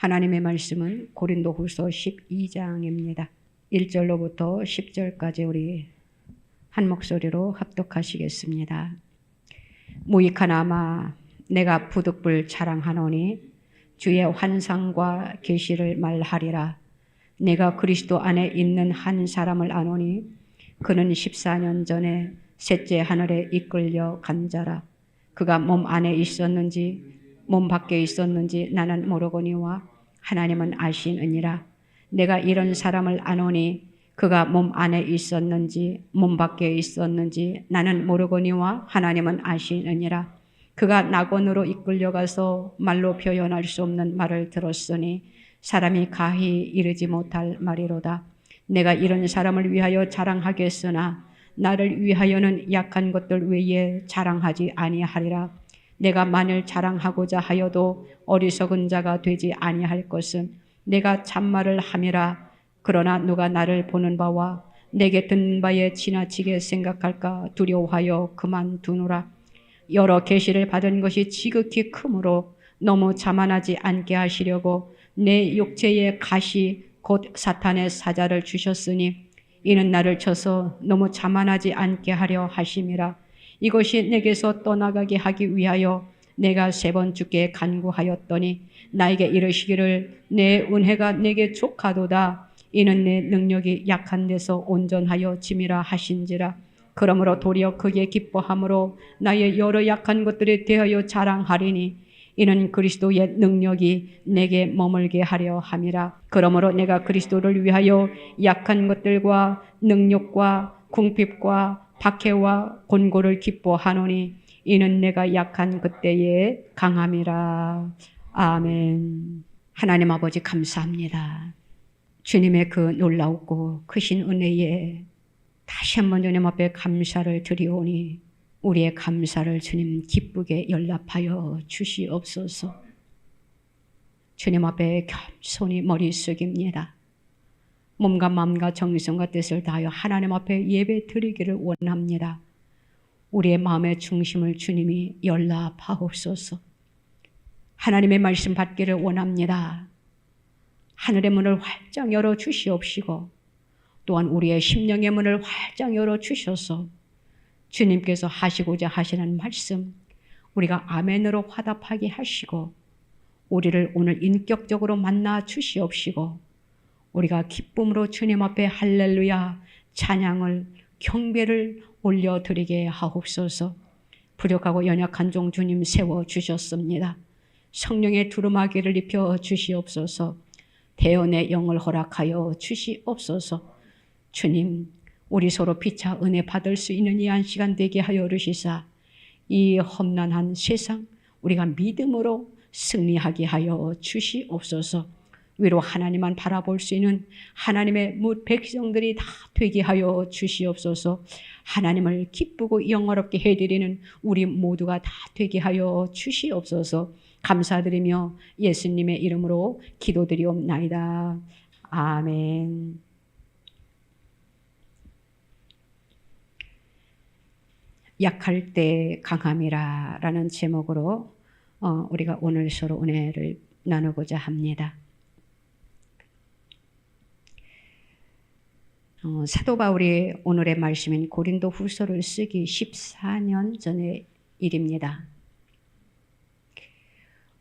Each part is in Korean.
하나님의 말씀은 고린도후서 12장입니다. 1절로부터 10절까지 우리 한 목소리로 합독하시겠습니다. 무익하나마 내가 부득불 자랑하노니 주의 환상과 계시를 말하리라. 내가 그리스도 안에 있는 한 사람을 아노니 그는 14년 전에 셋째 하늘에 이끌려 간 자라. 그가 몸 안에 있었는지 몸 밖에 있었는지 나는 모르거니와 하나님은 아시느니라. 내가 이런 사람을 아노니 그가 몸 안에 있었는지 몸 밖에 있었는지 나는 모르거니와 하나님은 아시느니라. 그가 낙원으로 이끌려가서 말로 표현할 수 없는 말을 들었으니 사람이 가히 이르지 못할 말이로다. 내가 이런 사람을 위하여 자랑하겠으나 나를 위하여는 약한 것들 외에 자랑하지 아니하리라. 내가 만일 자랑하고자 하여도 어리석은 자가 되지 아니할 것은 내가 참말을 함이라. 그러나 누가 나를 보는 바와 내게 듣는 바에 지나치게 생각할까 두려워하여 그만두노라. 여러 계시를 받은 것이 지극히 크므로 너무 자만하지 않게 하시려고 내 육체의 가시 곧 사탄의 사자를 주셨으니 이는 나를 쳐서 너무 자만하지 않게 하려 하심이라. 이것이 내게서 떠나가게 하기 위하여 내가 3번 주께 간구하였더니 나에게 이르시기를 내 은혜가 내게 족하도다. 이는 내 능력이 약한 데서 온전하여 짐이라 하신지라. 그러므로 도리어 크게 기뻐함으로 나의 여러 약한 것들에 대하여 자랑하리니 이는 그리스도의 능력이 내게 머물게 하려 함이라. 그러므로 내가 그리스도를 위하여 약한 것들과 능력과 궁핍과 박해와 곤고를 기뻐하노니 이는 내가 약한 그때에 강함이라. 아멘. 하나님 아버지 감사합니다. 주님의 그 놀라웠고 크신 은혜에 다시 한번 주님 앞에 감사를 드리오니 우리의 감사를 주님 기쁘게 연락하여 주시옵소서. 주님 앞에 겸손히 머리 숙입니다. 몸과 마음과 정성과 뜻을 다하여 하나님 앞에 예배 드리기를 원합니다. 우리의 마음의 중심을 주님이 연락하옵소서. 하나님의 말씀 받기를 원합니다. 하늘의 문을 활짝 열어 주시옵시고 또한 우리의 심령의 문을 활짝 열어 주셔서 주님께서 하시고자 하시는 말씀 우리가 아멘으로 화답하게 하시고 우리를 오늘 인격적으로 만나 주시옵시고 우리가 기쁨으로 주님 앞에 할렐루야 찬양을 경배를 올려드리게 하옵소서. 부족하고 연약한 종 주님 세워주셨습니다. 성령의 두루마기를 입혀 주시옵소서. 대언의 영을 허락하여 주시옵소서. 주님 우리 서로 피차 은혜 받을 수 있는 이 한 시간 되게 하여 주시사 이 험난한 세상 우리가 믿음으로 승리하게 하여 주시옵소서. 위로 하나님만 바라볼 수 있는 하나님의 백성들이 다 되게 하여 주시옵소서. 하나님을 기쁘고 영화롭게 해드리는 우리 모두가 다 되게 하여 주시옵소서. 감사드리며 예수님의 이름으로 기도드리옵나이다. 아멘. 약할 때 강함이라 라는 제목으로 우리가 오늘 서로 은혜를 나누고자 합니다. 사도 바울이 오늘의 말씀인 고린도 후서를 쓰기 14년 전의 일입니다.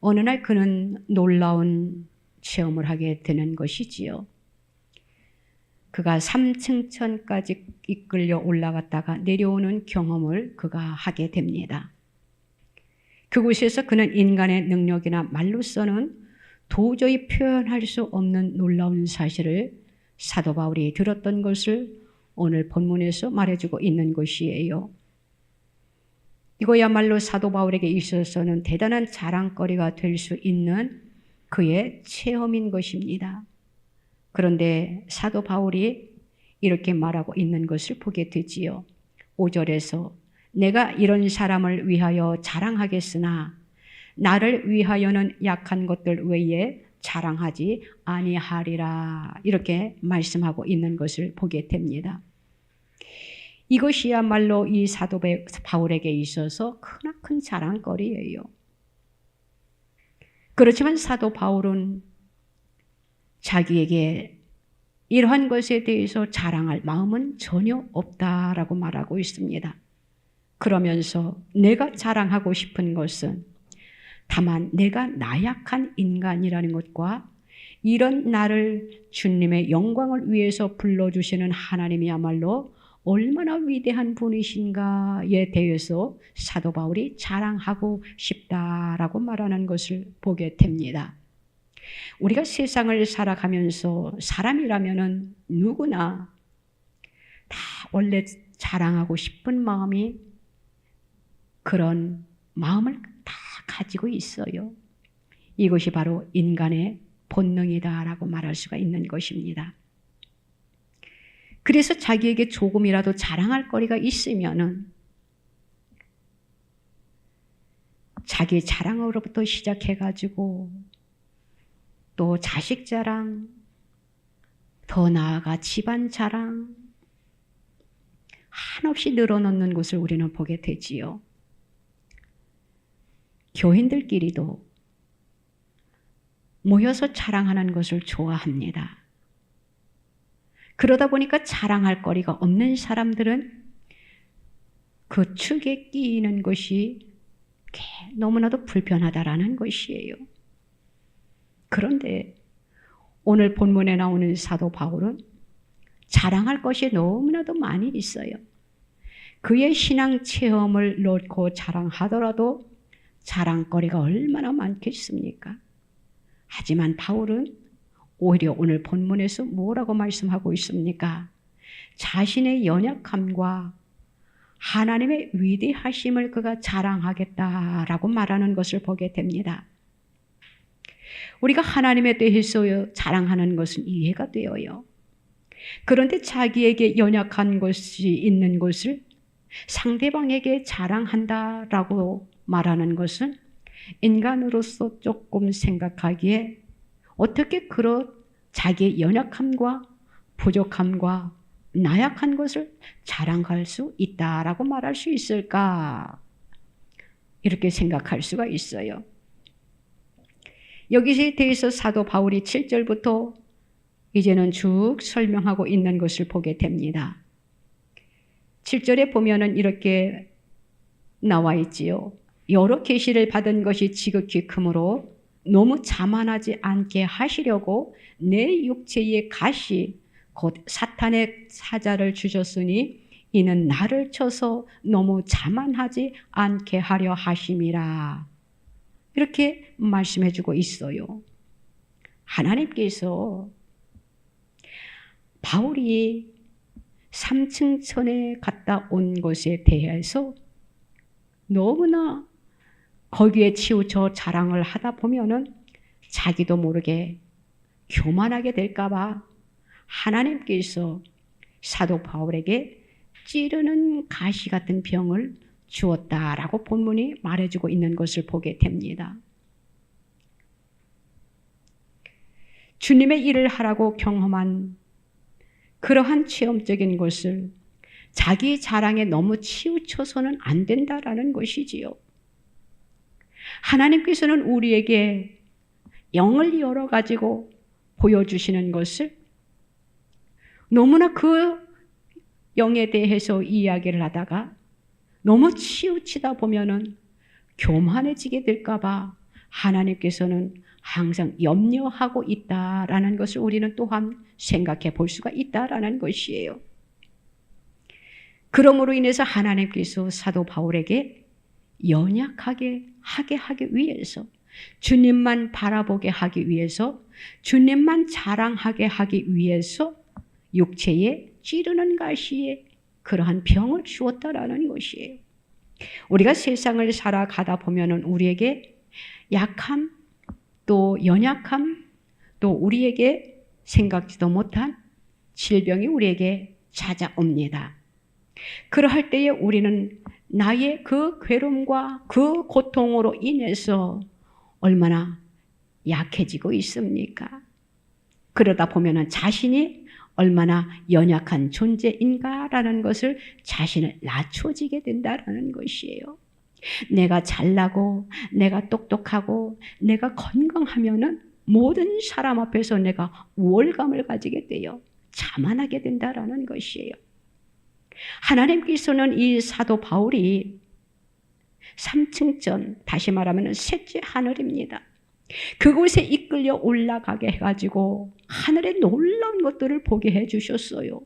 어느 날 그는 놀라운 체험을 하게 되는 것이지요. 그가 3층천까지 이끌려 올라갔다가 내려오는 경험을 그가 하게 됩니다. 그곳에서 그는 인간의 능력이나 말로서는 도저히 표현할 수 없는 놀라운 사실을 사도 바울이 들었던 것을 오늘 본문에서 말해주고 있는 것이에요. 이거야말로 사도 바울에게 있어서는 대단한 자랑거리가 될 수 있는 그의 체험인 것입니다. 그런데 사도 바울이 이렇게 말하고 있는 것을 보게 되지요. 5절에서 내가 이런 사람을 위하여 자랑하겠으나 나를 위하여는 약한 것들 외에 자랑하지 아니하리라 이렇게 말씀하고 있는 것을 보게 됩니다. 이것이야말로 이 사도 바울에게 있어서 크나큰 자랑거리예요. 그렇지만 사도 바울은 자기에게 이러한 것에 대해서 자랑할 마음은 전혀 없다라고 말하고 있습니다. 그러면서 내가 자랑하고 싶은 것은 다만 내가 나약한 인간이라는 것과 이런 나를 주님의 영광을 위해서 불러주시는 하나님이야말로 얼마나 위대한 분이신가에 대해서 사도 바울이 자랑하고 싶다라고 말하는 것을 보게 됩니다. 우리가 세상을 살아가면서 사람이라면은 누구나 다 원래 자랑하고 싶은 마음이 그런 마음을 다 가지고 있어요. 이것이 바로 인간의 본능이다라고 말할 수가 있는 것입니다. 그래서 자기에게 조금이라도 자랑할 거리가 있으면은 자기 자랑으로부터 시작해가지고 또 자식 자랑, 더 나아가 집안 자랑, 한없이 늘어놓는 것을 우리는 보게 되지요. 교인들끼리도 모여서 자랑하는 것을 좋아합니다. 그러다 보니까 자랑할 거리가 없는 사람들은 그 축에 끼이는 것이 너무나도 불편하다라는 것이에요. 그런데 오늘 본문에 나오는 사도 바울은 자랑할 것이 너무나도 많이 있어요. 그의 신앙 체험을 놓고 자랑하더라도 자랑거리가 얼마나 많겠습니까? 하지만 바울은 오히려 오늘 본문에서 뭐라고 말씀하고 있습니까? 자신의 연약함과 하나님의 위대하심을 그가 자랑하겠다라고 말하는 것을 보게 됩니다. 우리가 하나님에 대해서 자랑하는 것은 이해가 되어요. 그런데 자기에게 연약한 것이 있는 것을 상대방에게 자랑한다라고 말하는 것은 인간으로서 조금 생각하기에 어떻게 그런 자기의 연약함과 부족함과 나약한 것을 자랑할 수 있다라고 말할 수 있을까? 이렇게 생각할 수가 있어요. 여기에 대해서 사도 바울이 7절부터 이제는 쭉 설명하고 있는 것을 보게 됩니다. 7절에 보면은 이렇게 나와 있지요. 여러 계시를 받은 것이 지극히 크므로 너무 자만하지 않게 하시려고 내 육체의 가시 곧 사탄의 사자를 주셨으니 이는 나를 쳐서 너무 자만하지 않게 하려 하심이라. 이렇게 말씀해 주고 있어요. 하나님께서 바울이 3층 천에 갔다 온 것에 대해서 너무나 거기에 치우쳐 자랑을 하다 보면은 자기도 모르게 교만하게 될까봐 하나님께서 사도 바울에게 찌르는 가시 같은 병을 주었다라고 본문이 말해주고 있는 것을 보게 됩니다. 주님의 일을 하라고 경험한 그러한 체험적인 것을 자기 자랑에 너무 치우쳐서는 안 된다라는 것이지요. 하나님께서는 우리에게 영을 열어가지고 보여주시는 것을 너무나 그 영에 대해서 이야기를 하다가 너무 치우치다 보면은 교만해지게 될까봐 하나님께서는 항상 염려하고 있다라는 것을 우리는 또한 생각해 볼 수가 있다라는 것이에요. 그러므로 인해서 하나님께서 사도 바울에게 연약하게 하기 위해서, 주님만 바라보게 하기 위해서, 주님만 자랑하게 하기 위해서 육체에 찌르는 가시에 그러한 병을 주었다라는 것이에요. 우리가 세상을 살아가다 보면은 우리에게 약함, 또 연약함, 또 우리에게 생각지도 못한 질병이 우리에게 찾아옵니다. 그러할 때에 우리는 나의 그 괴로움과 그 고통으로 인해서 얼마나 약해지고 있습니까? 그러다 보면은 자신이 얼마나 연약한 존재인가라는 것을 자신을 낮춰지게 된다라는 것이에요. 내가 잘나고 내가 똑똑하고 내가 건강하면은 모든 사람 앞에서 내가 우월감을 가지게 되어 자만하게 된다라는 것이에요. 하나님께서는 이 사도 바울이 3층전, 다시 말하면 셋째 하늘입니다. 그곳에 이끌려 올라가게 해가지고 하늘의 놀라운 것들을 보게 해주셨어요.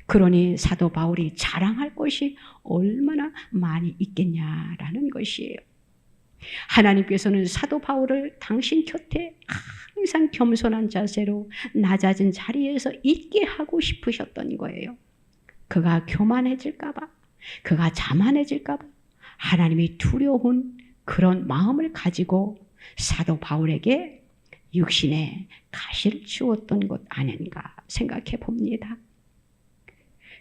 그러니 사도 바울이 자랑할 것이 얼마나 많이 있겠냐라는 것이에요. 하나님께서는 사도 바울을 당신 곁에 항상 겸손한 자세로 낮아진 자리에서 있게 하고 싶으셨던 거예요. 그가 교만해질까 봐, 그가 자만해질까 봐 하나님이 두려운 그런 마음을 가지고 사도 바울에게 육신의 가시를 주었던 것 아닌가 생각해 봅니다.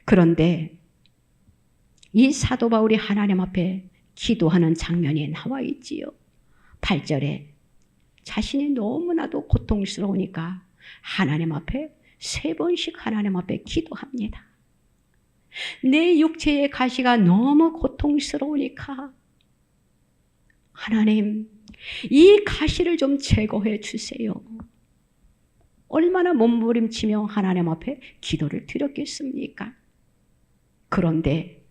그런데 이 사도 바울이 하나님 앞에 기도하는 장면이 나와 있지요. 8절에 자신이 너무나도 고통스러우니까 하나님 앞에 3번씩 하나님 앞에 기도합니다. 내 육체의 가시가 너무 고통스러우니까 하나님, 이 가시를 좀 제거해 주세요. 얼마나 몸부림치며 하나님 앞에 기도를 드렸겠습니까? 그런데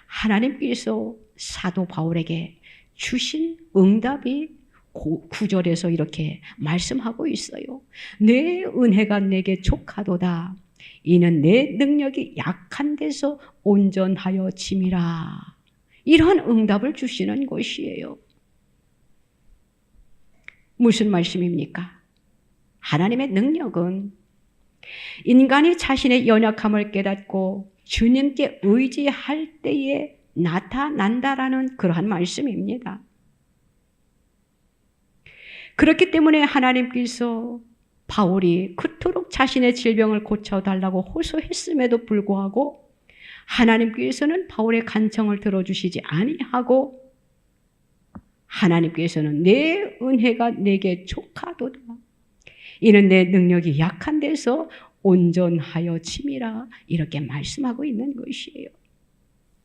하나님께서 사도 바울에게 주신 응답이 9절에서 이렇게 말씀하고 있어요. 내 은혜가 내게 족하도다. 이는 내 능력이 약한 데서 온전하여 짐이라. 이런 응답을 주시는 것이에요. 무슨 말씀입니까? 하나님의 능력은 인간이 자신의 연약함을 깨닫고 주님께 의지할 때에 나타난다라는 그러한 말씀입니다. 그렇기 때문에 하나님께서 바울이 그토록 자신의 질병을 고쳐달라고 호소했음에도 불구하고 하나님께서는 바울의 간청을 들어주시지 아니하고 하나님께서는 내 은혜가 내게 족하도다. 이는 내 능력이 약한 데서 온전하여 짐이라 이렇게 말씀하고 있는 것이에요.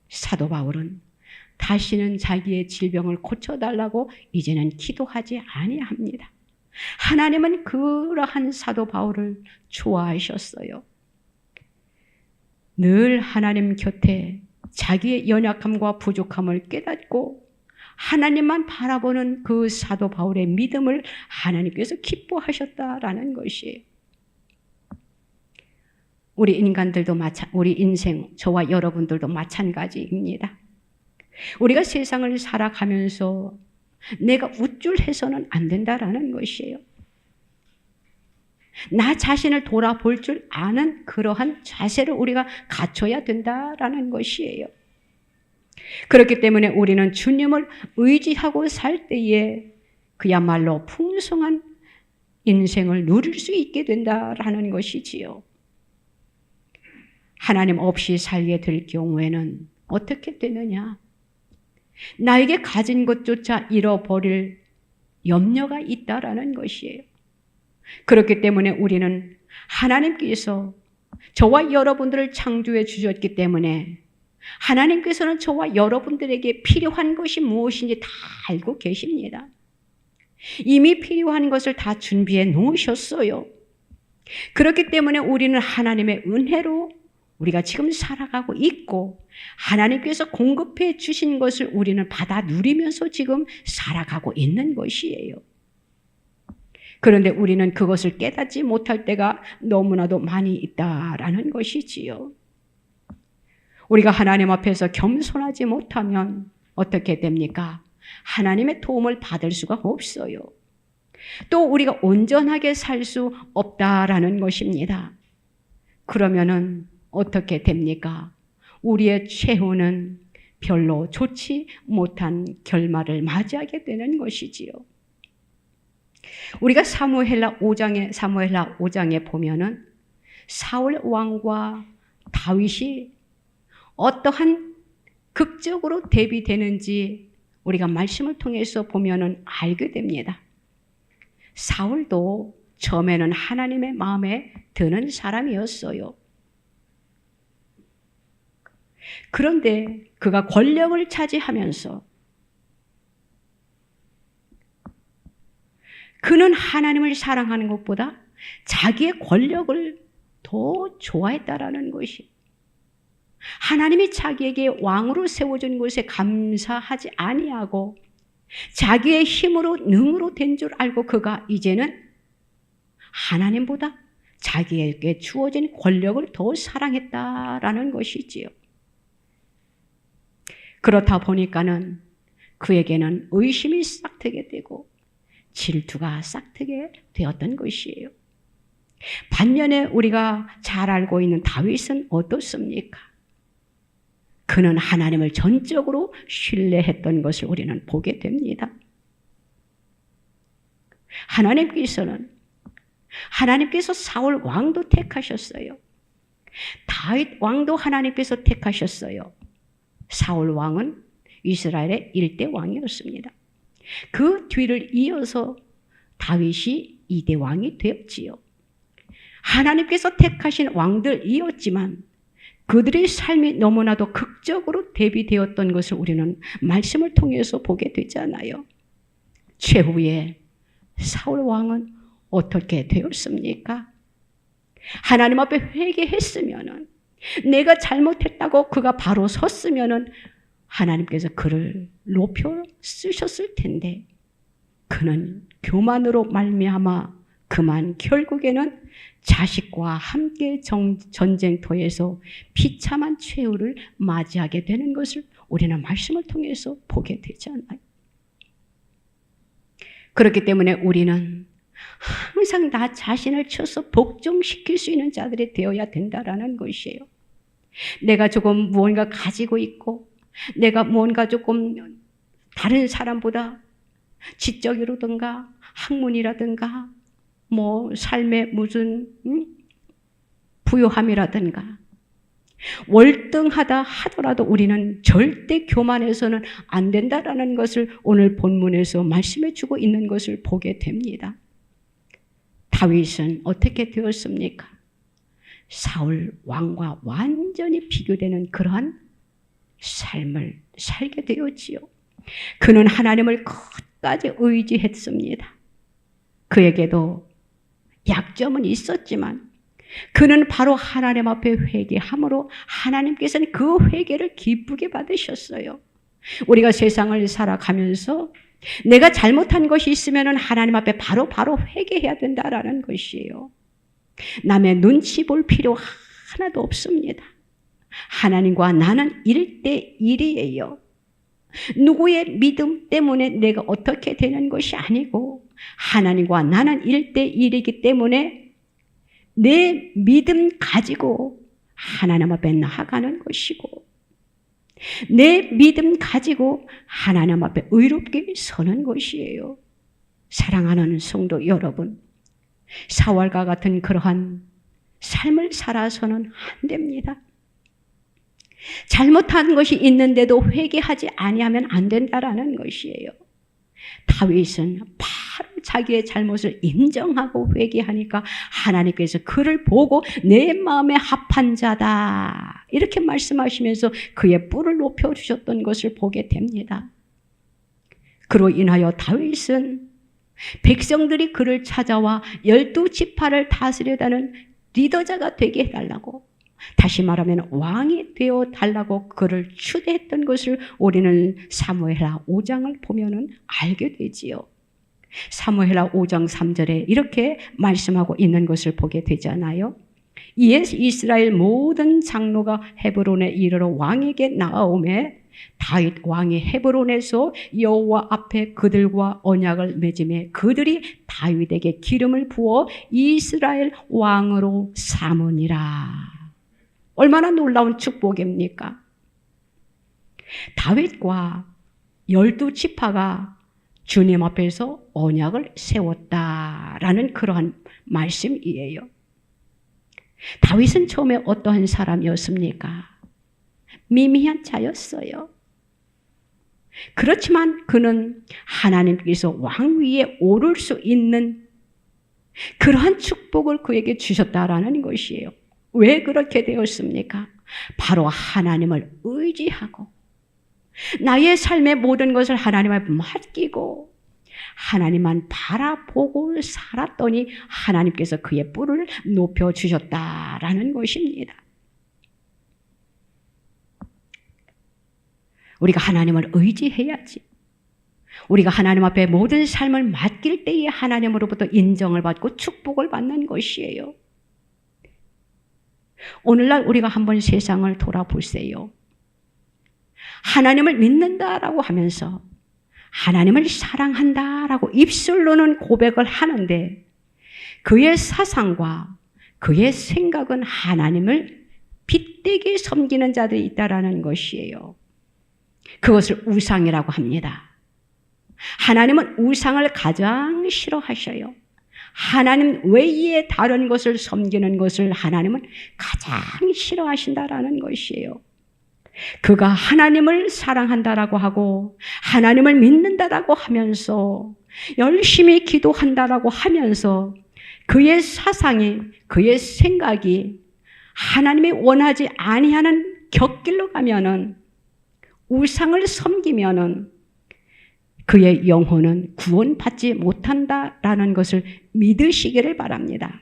사도 바울은 다시는 자기의 질병을 고쳐달라고 이제는 기도하지 아니합니다. 하나님은 그러한 사도 바울을 좋아하셨어요. 늘 하나님 곁에 자기의 연약함과 부족함을 깨닫고 하나님만 바라보는 그 사도 바울의 믿음을 하나님께서 기뻐하셨다라는 것이에요. 우리 인간들도 우리 인생, 저와 여러분들도 마찬가지입니다. 우리가 세상을 살아가면서 내가 우쭐해서는 안 된다라는 것이에요. 나 자신을 돌아볼 줄 아는 그러한 자세를 우리가 갖춰야 된다라는 것이에요. 그렇기 때문에 우리는 주님을 의지하고 살 때에 그야말로 풍성한 인생을 누릴 수 있게 된다라는 것이지요. 하나님 없이 살게 될 경우에는 어떻게 되느냐? 나에게 가진 것조차 잃어버릴 염려가 있다라는 것이에요. 그렇기 때문에 우리는 하나님께서 저와 여러분들을 창조해 주셨기 때문에 하나님께서는 저와 여러분들에게 필요한 것이 무엇인지 다 알고 계십니다. 이미 필요한 것을 다 준비해 놓으셨어요. 그렇기 때문에 우리는 하나님의 은혜로 우리가 지금 살아가고 있고 하나님께서 공급해 주신 것을 우리는 받아 누리면서 지금 살아가고 있는 것이에요. 그런데 우리는 그것을 깨닫지 못할 때가 너무나도 많이 있다라는 것이지요. 우리가 하나님 앞에서 겸손하지 못하면 어떻게 됩니까? 하나님의 도움을 받을 수가 없어요. 또 우리가 온전하게 살 수 없다라는 것입니다. 그러면은 어떻게 됩니까? 우리의 최후는 별로 좋지 못한 결말을 맞이하게 되는 것이지요. 우리가 사무엘하 5장에 보면은 사울 왕과 다윗이 어떠한 극적으로 대비되는지 우리가 말씀을 통해서 보면은 알게 됩니다. 사울도 처음에는 하나님의 마음에 드는 사람이었어요. 그런데 그가 권력을 차지하면서 그는 하나님을 사랑하는 것보다 자기의 권력을 더 좋아했다라는 것이, 하나님이 자기에게 왕으로 세워준 것에 감사하지 아니하고 자기의 힘으로 능으로 된 줄 알고 그가 이제는 하나님보다 자기에게 주어진 권력을 더 사랑했다라는 것이지요. 그렇다 보니까는 그에게는 의심이 싹트게 되고 질투가 싹트게 되었던 것이에요. 반면에 우리가 잘 알고 있는 다윗은 어떻습니까? 그는 하나님을 전적으로 신뢰했던 것을 우리는 보게 됩니다. 하나님께서 사울 왕도 택하셨어요. 다윗 왕도 하나님께서 택하셨어요. 사울 왕은 이스라엘의 1대 왕이었습니다. 그 뒤를 이어서 다윗이 2대 왕이 되었지요. 하나님께서 택하신 왕들이었지만 그들의 삶이 너무나도 극적으로 대비되었던 것을 우리는 말씀을 통해서 보게 되잖아요. 최후에 사울 왕은 어떻게 되었습니까? 하나님 앞에 회개했으면은, 내가 잘못했다고 그가 바로 섰으면은 하나님께서 그를 높여 쓰셨을 텐데, 그는 교만으로 말미암아 그만 결국에는 자식과 함께 전쟁터에서 비참한 최후를 맞이하게 되는 것을 우리는 말씀을 통해서 보게 되잖아요. 그렇기 때문에 우리는 항상 나 자신을 쳐서 복종시킬 수 있는 자들이 되어야 된다라는 것이에요. 내가 조금 무언가 가지고 있고, 내가 무언가 조금 다른 사람보다 지적이라든가 학문이라든가 삶의 무슨 부유함이라든가 월등하다 하더라도 우리는 절대 교만해서는 안 된다라는 것을 오늘 본문에서 말씀해 주고 있는 것을 보게 됩니다. 다윗은 어떻게 되었습니까? 사울 왕과 완전히 비교되는 그러한 삶을 살게 되었지요. 그는 하나님을 끝까지 의지했습니다. 그에게도 약점은 있었지만 그는 바로 하나님 앞에 회개함으로 하나님께서는 그 회개를 기쁘게 받으셨어요. 우리가 세상을 살아가면서 내가 잘못한 것이 있으면 하나님 앞에 바로 회개해야 된다라는 것이에요. 남의 눈치 볼 필요 하나도 없습니다. 하나님과 나는 1대1이에요. 누구의 믿음 때문에 내가 어떻게 되는 것이 아니고 하나님과 나는 1대1이기 때문에 내 믿음 가지고 하나님 앞에 나아가는 것이고 내 믿음 가지고 하나님 앞에 의롭게 서는 것이에요. 사랑하는 성도 여러분, 사울과 같은 그러한 삶을 살아서는 안 됩니다. 잘못한 것이 있는데도 회개하지 아니하면 안 된다라는 것이에요. 다윗은 바로 자기의 잘못을 인정하고 회개하니까 하나님께서 그를 보고 내 마음에 합한 자다 이렇게 말씀하시면서 그의 뿔을 높여주셨던 것을 보게 됩니다. 그로 인하여 다윗은 백성들이 그를 찾아와 12지파를 다스려다는 리더자가 되게 해달라고, 다시 말하면 왕이 되어 달라고 그를 추대했던 것을 우리는 사무엘하 5장을 보면은 알게 되지요. 사무엘하 5장 3절에 이렇게 말씀하고 있는 것을 보게 되잖아요. 이에 이스라엘 모든 장로가 헤브론에 이르러 왕에게 나아오매 다윗 왕이 헤브론에서 여호와 앞에 그들과 언약을 맺음에 그들이 다윗에게 기름을 부어 이스라엘 왕으로 삼으니라. 얼마나 놀라운 축복입니까? 다윗과 12지파가 주님 앞에서 언약을 세웠다라는 그러한 말씀이에요. 다윗은 처음에 어떠한 사람이었습니까? 미미한 자였어요. 그렇지만 그는 하나님께서 왕 위에 오를 수 있는 그러한 축복을 그에게 주셨다라는 것이에요. 왜 그렇게 되었습니까? 바로 하나님을 의지하고 나의 삶의 모든 것을 하나님 앞에 맡기고 하나님만 바라보고 살았더니 하나님께서 그의 뿔을 높여주셨다라는 것입니다. 우리가 하나님을 의지해야지. 우리가 하나님 앞에 모든 삶을 맡길 때에 하나님으로부터 인정을 받고 축복을 받는 것이에요. 오늘날 우리가 한번 세상을 돌아보세요. 하나님을 믿는다라고 하면서 하나님을 사랑한다라고 입술로는 고백을 하는데 그의 사상과 그의 생각은 하나님을 빗대게 섬기는 자들이 있다라는 것이에요. 그것을 우상이라고 합니다. 하나님은 우상을 가장 싫어하셔요. 하나님 외에 다른 것을 섬기는 것을 하나님은 가장 싫어하신다라는 것이에요. 그가 하나님을 사랑한다라고 하고 하나님을 믿는다라고 하면서 열심히 기도한다라고 하면서 그의 사상이 그의 생각이 하나님이 원하지 아니하는 곁길로 가면은 우상을 섬기면은 그의 영혼은 구원받지 못한다라는 것을 믿으시기를 바랍니다.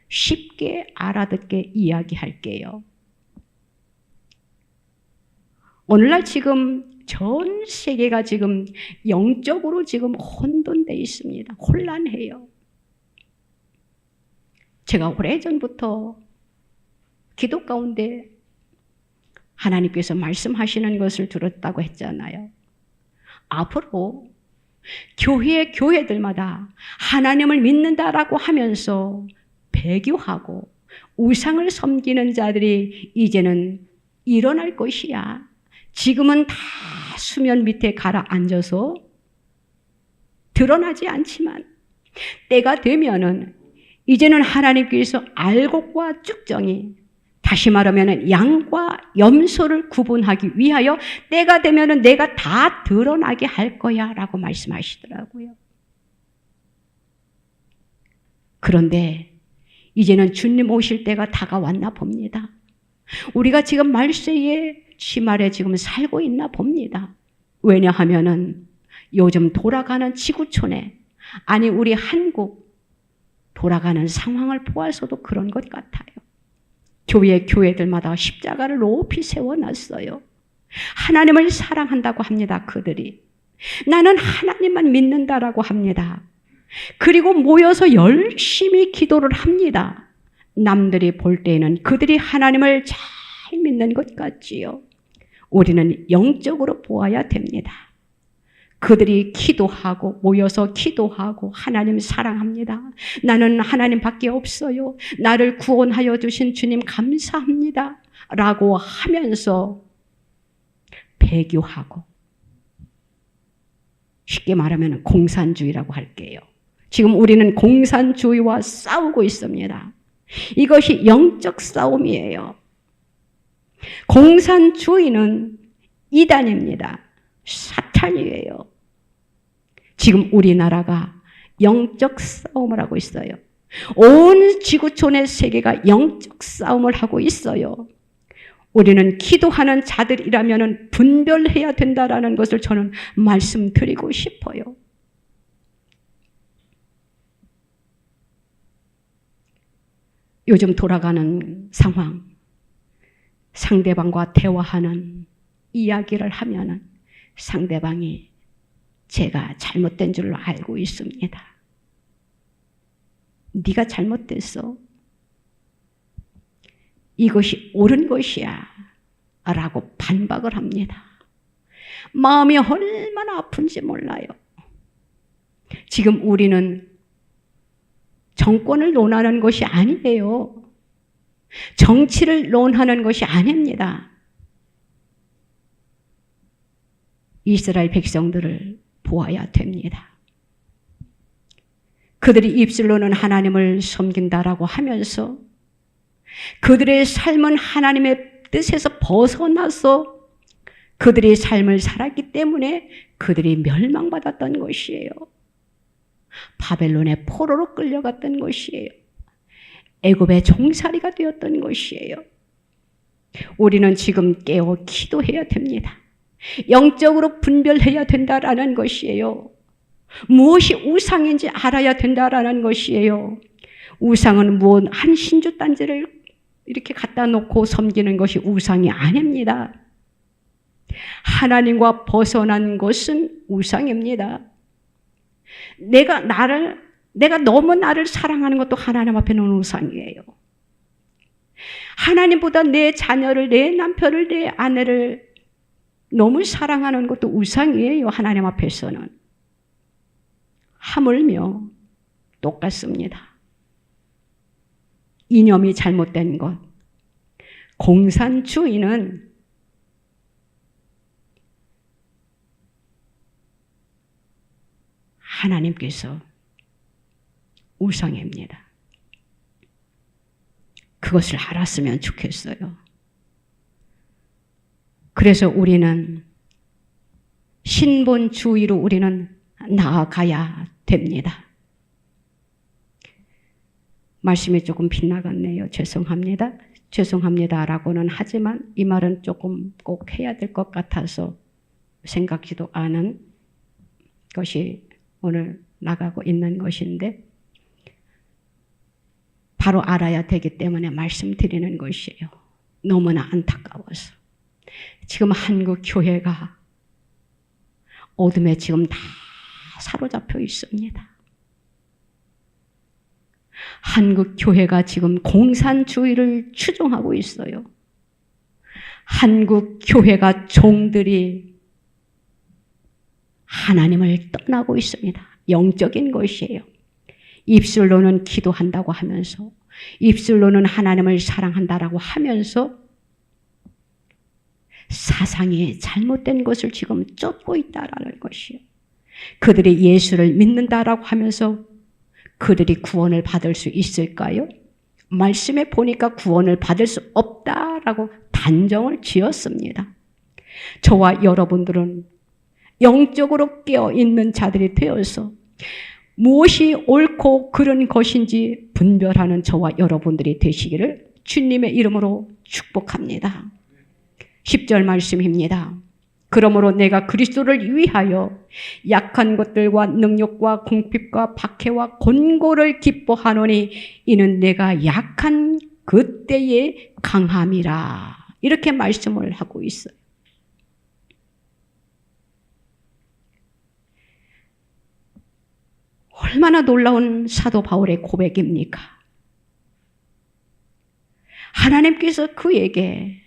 쉽게 알아듣게 이야기할게요. 오늘날 지금 전 세계가 지금 영적으로 지금 혼돈되어 있습니다. 혼란해요. 제가 오래전부터 기도 가운데 하나님께서 말씀하시는 것을 들었다고 했잖아요. 앞으로 교회들마다 하나님을 믿는다라고 하면서 배교하고 우상을 섬기는 자들이 이제는 일어날 것이야. 지금은 다 수면 밑에 가라앉아서 드러나지 않지만 때가 되면은 이제는 하나님께서 알곡과 쭉정이 다시 말하면 양과 염소를 구분하기 위하여 때가 되면은 내가 다 드러나게 할 거야 라고 말씀하시더라고요. 그런데 이제는 주님 오실 때가 다가왔나 봅니다. 우리가 지금 말세의 심할에 지금 살고 있나 봅니다. 왜냐하면은 요즘 돌아가는 지구촌에 아니 우리 한국 돌아가는 상황을 보아서도 그런 것 같아요. 교회들마다 십자가를 높이 세워놨어요. 하나님을 사랑한다고 합니다. 그들이. 나는 하나님만 믿는다라고 합니다. 그리고 모여서 열심히 기도를 합니다. 남들이 볼 때에는 그들이 하나님을 잘 믿는 것 같지요. 우리는 영적으로 보아야 됩니다. 그들이 기도하고 모여서 기도하고 하나님 사랑합니다. 나는 하나님밖에 없어요. 나를 구원하여 주신 주님 감사합니다. 라고 하면서 배교하고 쉽게 말하면 공산주의라고 할게요. 지금 우리는 공산주의와 싸우고 있습니다. 이것이 영적 싸움이에요. 공산주의는 이단입니다. 사탄이에요. 지금 우리나라가 영적 싸움을 하고 있어요. 온 지구촌의 세계가 영적 싸움을 하고 있어요. 우리는 기도하는 자들이라면 분별해야 된다라는 것을 저는 말씀드리고 싶어요. 요즘 돌아가는 상황, 상대방과 대화하는 이야기를 하면은 상대방이 제가 잘못된 줄로 알고 있습니다. 네가 잘못됐어. 이것이 옳은 것이야. 라고 반박을 합니다. 마음이 얼마나 아픈지 몰라요. 지금 우리는 정권을 논하는 것이 아니에요. 정치를 논하는 것이 아닙니다. 이스라엘 백성들을 보아야 됩니다. 그들이 입술로는 하나님을 섬긴다라고 하면서 그들의 삶은 하나님의 뜻에서 벗어나서 그들의 삶을 살았기 때문에 그들이 멸망받았던 것이에요. 바벨론의 포로로 끌려갔던 것이에요. 애굽의 종살이가 되었던 것이에요. 우리는 지금 깨어 기도해야 됩니다. 영적으로 분별해야 된다라는 것이에요. 무엇이 우상인지 알아야 된다라는 것이에요. 우상은 한 신주 단지를 이렇게 갖다 놓고 섬기는 것이 우상이 아닙니다. 하나님과 벗어난 것은 우상입니다. 내가 너무 나를 사랑하는 것도 하나님 앞에는 우상이에요. 하나님보다 내 자녀를, 내 남편을, 내 아내를 너무 사랑하는 것도 우상이에요. 하나님 앞에서는. 하물며 똑같습니다. 이념이 잘못된 것. 공산주의는 하나님께서 우상입니다. 그것을 알았으면 좋겠어요. 그래서 우리는 신본주의로 우리는 나아가야 됩니다. 말씀이 조금 빗나갔네요. 죄송합니다라고는 하지만 이 말은 조금 꼭 해야 될 것 같아서 생각지도 않은 것이 오늘 나가고 있는 것인데 바로 알아야 되기 때문에 말씀드리는 것이에요. 너무나 안타까워서. 지금 한국 교회가 어둠에 지금 다 사로잡혀 있습니다. 한국 교회가 지금 공산주의를 추종하고 있어요. 한국 교회가 종들이 하나님을 떠나고 있습니다. 영적인 것이에요. 입술로는 기도한다고 하면서, 입술로는 하나님을 사랑한다라고 하면서 사상이 잘못된 것을 지금 쫓고 있다라는 것이에요. 그들이 예수를 믿는다라고 하면서 그들이 구원을 받을 수 있을까요? 말씀에 보니까 구원을 받을 수 없다라고 단정을 지었습니다. 저와 여러분들은 영적으로 깨어있는 자들이 되어서 무엇이 옳고 그른 것인지 분별하는 저와 여러분들이 되시기를 주님의 이름으로 축복합니다. 10절 말씀입니다. 그러므로 내가 그리스도를 위하여 약한 것들과 능력과 궁핍과 박해와 곤고를 기뻐하노니 이는 내가 약한 그때의 강함이라. 이렇게 말씀을 하고 있어요. 얼마나 놀라운 사도 바울의 고백입니까? 하나님께서 그에게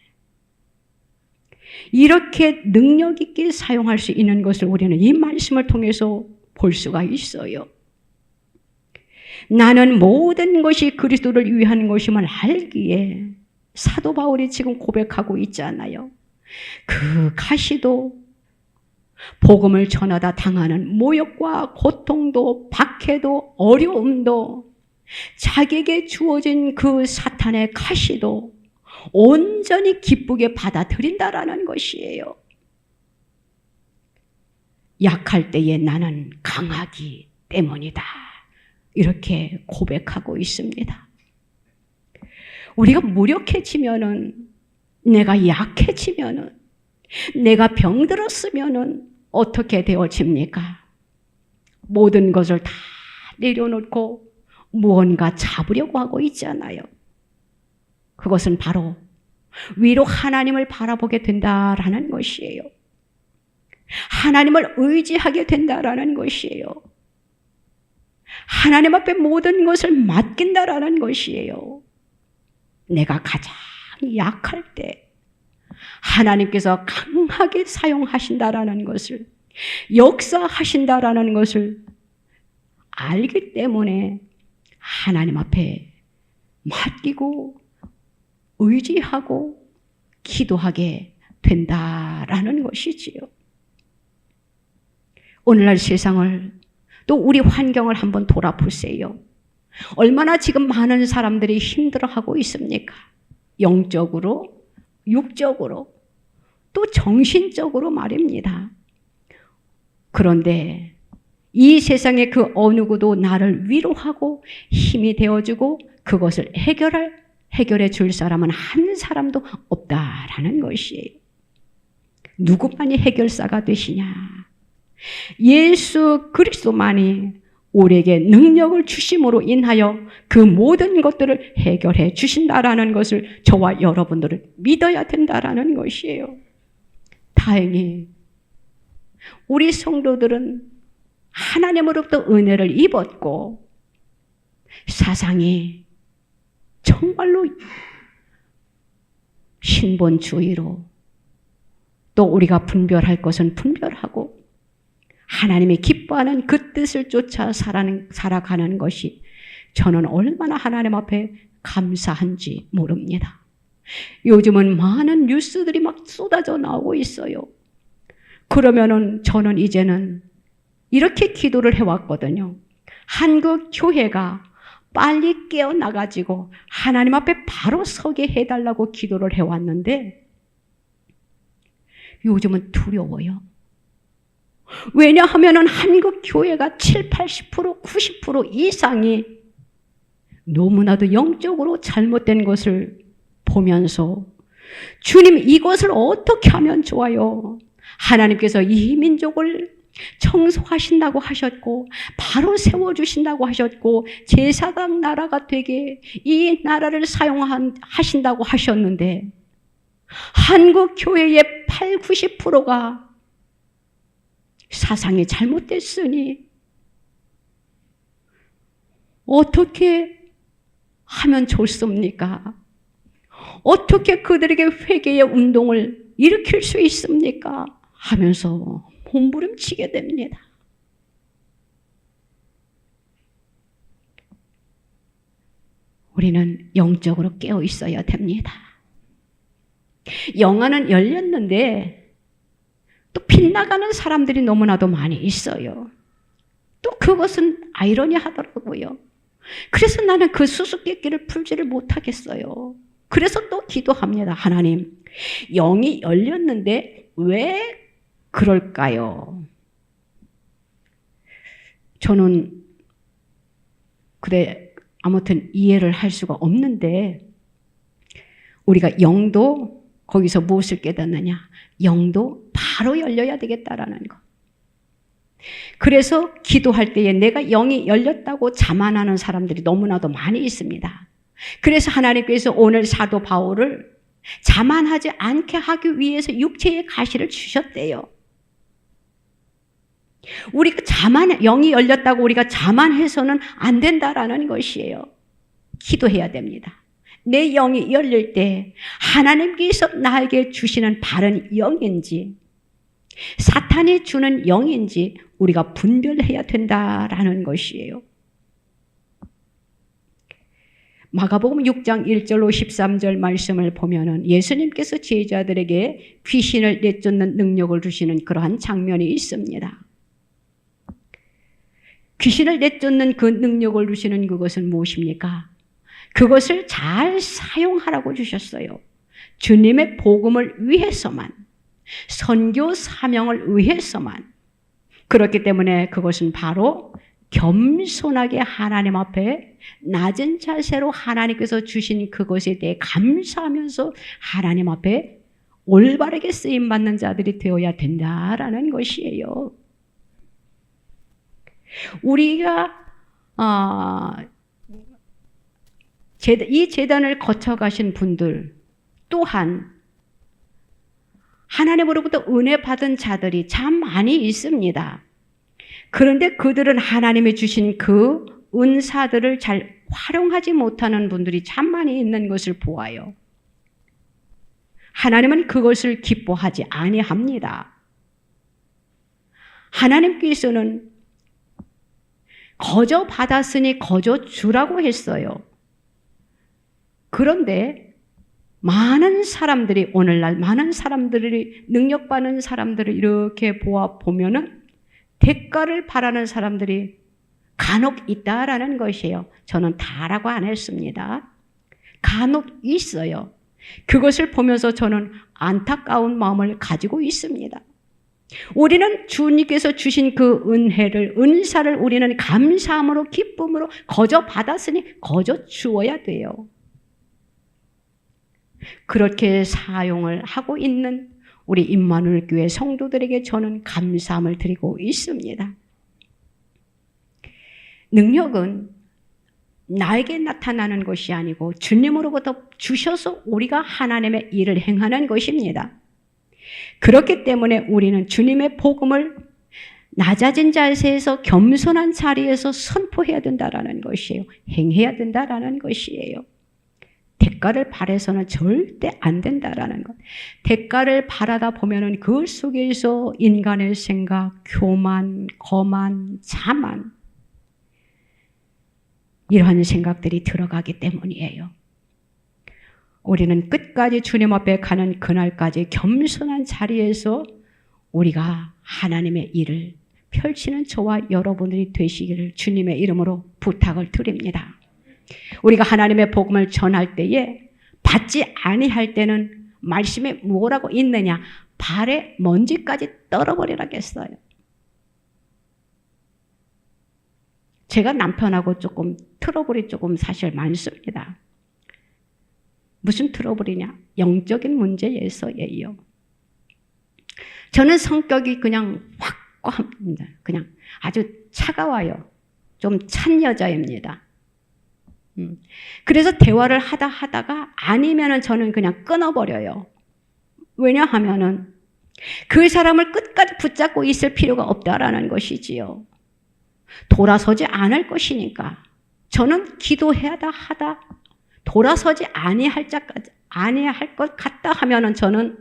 이렇게 능력 있게 사용할 수 있는 것을 우리는 이 말씀을 통해서 볼 수가 있어요. 나는 모든 것이 그리스도를 위한 것임을 알기에 사도 바울이 지금 고백하고 있잖아요. 그 가시도 복음을 전하다 당하는 모욕과 고통도 박해도 어려움도 자기에게 주어진 그 사탄의 가시도 온전히 기쁘게 받아들인다라는 것이에요. 약할 때에 나는 강하기 때문이다. 이렇게 고백하고 있습니다. 우리가 무력해지면은, 내가 약해지면은, 내가 병들었으면은 어떻게 되어집니까? 모든 것을 다 내려놓고 무언가 잡으려고 하고 있잖아요. 그것은 바로 위로 하나님을 바라보게 된다라는 것이에요. 하나님을 의지하게 된다라는 것이에요. 하나님 앞에 모든 것을 맡긴다라는 것이에요. 내가 가장 약할 때 하나님께서 강하게 사용하신다라는 것을, 역사하신다라는 것을 알기 때문에 하나님 앞에 맡기고 의지하고 기도하게 된다라는 것이지요. 오늘날 세상을, 또 우리 환경을 한번 돌아보세요. 얼마나 지금 많은 사람들이 힘들어하고 있습니까? 영적으로, 육적으로, 또 정신적으로 말입니다. 그런데 이 세상에 그 어느 누구도 나를 위로하고 힘이 되어주고 그것을 해결해 줄 사람은 한 사람도 없다라는 것이에요. 누구만이 해결사가 되시냐? 예수 그리스도만이 우리에게 능력을 주심으로 인하여 그 모든 것들을 해결해 주신다라는 것을 저와 여러분들은 믿어야 된다라는 것이에요. 다행히 우리 성도들은 하나님으로부터 은혜를 입었고 사상이 정말로 신본주의로 또 우리가 분별할 것은 분별하고 하나님이 기뻐하는 그 뜻을 쫓아 살아가는 것이 저는 얼마나 하나님 앞에 감사한지 모릅니다. 요즘은 많은 뉴스들이 막 쏟아져 나오고 있어요. 그러면은 저는 이제는 이렇게 기도를 해왔거든요. 한국 교회가 빨리 깨어나가지고 하나님 앞에 바로 서게 해달라고 기도를 해왔는데 요즘은 두려워요. 왜냐하면 한국 교회가 70, 80%, 90% 이상이 너무나도 영적으로 잘못된 것을 보면서 주님 이것을 어떻게 하면 좋아요? 하나님께서 이 민족을 청소하신다고 하셨고 바로 세워주신다고 하셨고 제사장 나라가 되게 이 나라를 사용하신다고 하셨는데 한국 교회의 8, 90%가 사상이 잘못됐으니 어떻게 하면 좋습니까? 어떻게 그들에게 회개의 운동을 일으킬 수 있습니까? 하면서 몸부림치게 됩니다. 우리는 영적으로 깨어 있어야 됩니다. 영안은 열렸는데 또 빗나가는 사람들이 너무나도 많이 있어요. 또 그것은 아이러니하더라고요. 그래서 나는 그 수수께끼를 풀지를 못하겠어요. 그래서 또 기도합니다. 하나님, 영이 열렸는데 왜 그럴까요? 저는 그래 아무튼 이해를 할 수가 없는데 우리가 영도 거기서 무엇을 깨닫느냐? 영도 바로 열려야 되겠다라는 거. 그래서 기도할 때에 내가 영이 열렸다고 자만하는 사람들이 너무나도 많이 있습니다. 그래서 하나님께서 오늘 사도 바울을 자만하지 않게 하기 위해서 육체의 가시를 주셨대요. 우리가 영이 열렸다고 우리가 자만해서는 안 된다라는 것이에요. 기도해야 됩니다. 내 영이 열릴 때 하나님께서 나에게 주시는 바른 영인지 사탄이 주는 영인지 우리가 분별해야 된다라는 것이에요. 마가복음 6장 1절로 13절 말씀을 보면은 예수님께서 제자들에게 귀신을 내쫓는 능력을 주시는 그러한 장면이 있습니다. 귀신을 내쫓는 그 능력을 주시는 그것은 무엇입니까? 그것을 잘 사용하라고 주셨어요. 주님의 복음을 위해서만, 선교 사명을 위해서만. 그렇기 때문에 그것은 바로 겸손하게 하나님 앞에 낮은 자세로 하나님께서 주신 그것에 대해 감사하면서 하나님 앞에 올바르게 쓰임받는 자들이 되어야 된다라는 것이에요. 우리가 이 제단을 거쳐가신 분들 또한 하나님으로부터 은혜 받은 자들이 참 많이 있습니다. 그런데 그들은 하나님이 주신 그 은사들을 잘 활용하지 못하는 분들이 참 많이 있는 것을 보아요. 하나님은 그것을 기뻐하지 아니합니다. 하나님께서는 거저 받았으니 거저 주라고 했어요. 그런데 많은 사람들이 오늘날 많은 사람들이 능력받는 사람들을 이렇게 보면은 대가를 바라는 사람들이 간혹 있다라는 것이에요. 저는 다라고 안 했습니다. 간혹 있어요. 그것을 보면서 저는 안타까운 마음을 가지고 있습니다. 우리는 주님께서 주신 그 은혜를, 은사를 우리는 감사함으로 기쁨으로 거저 받았으니 거저 주어야 돼요. 그렇게 사용을 하고 있는 우리 임마누엘 교회 성도들에게 저는 감사함을 드리고 있습니다. 능력은 나에게 나타나는 것이 아니고 주님으로부터 주셔서 우리가 하나님의 일을 행하는 것입니다. 그렇기 때문에 우리는 주님의 복음을 낮아진 자세에서 겸손한 자리에서 선포해야 된다라는 것이에요. 행해야 된다라는 것이에요. 대가를 바라서는 절대 안 된다라는 것. 대가를 바라다 보면은 그 속에서 인간의 생각, 교만, 거만, 자만 이러한 생각들이 들어가기 때문이에요. 우리는 끝까지 주님 앞에 가는 그날까지 겸손한 자리에서 우리가 하나님의 일을 펼치는 저와 여러분들이 되시기를 주님의 이름으로 부탁을 드립니다. 우리가 하나님의 복음을 전할 때에 받지 아니할 때는 말씀에 뭐라고 있느냐? 발에 먼지까지 떨어버리라겠어요. 제가 남편하고 조금 트러블이 조금 사실 많습니다. 무슨 트러블이냐? 영적인 문제에서예요. 저는 성격이 그냥 확고합니다. 그냥 아주 차가워요. 좀 찬 여자입니다. 그래서 대화를 하다가 아니면은 저는 그냥 끊어버려요. 왜냐하면은 그 사람을 끝까지 붙잡고 있을 필요가 없다라는 것이지요. 돌아서지 않을 것이니까. 저는 기도하다 돌아서지 아니할 것 같다 하면은 저는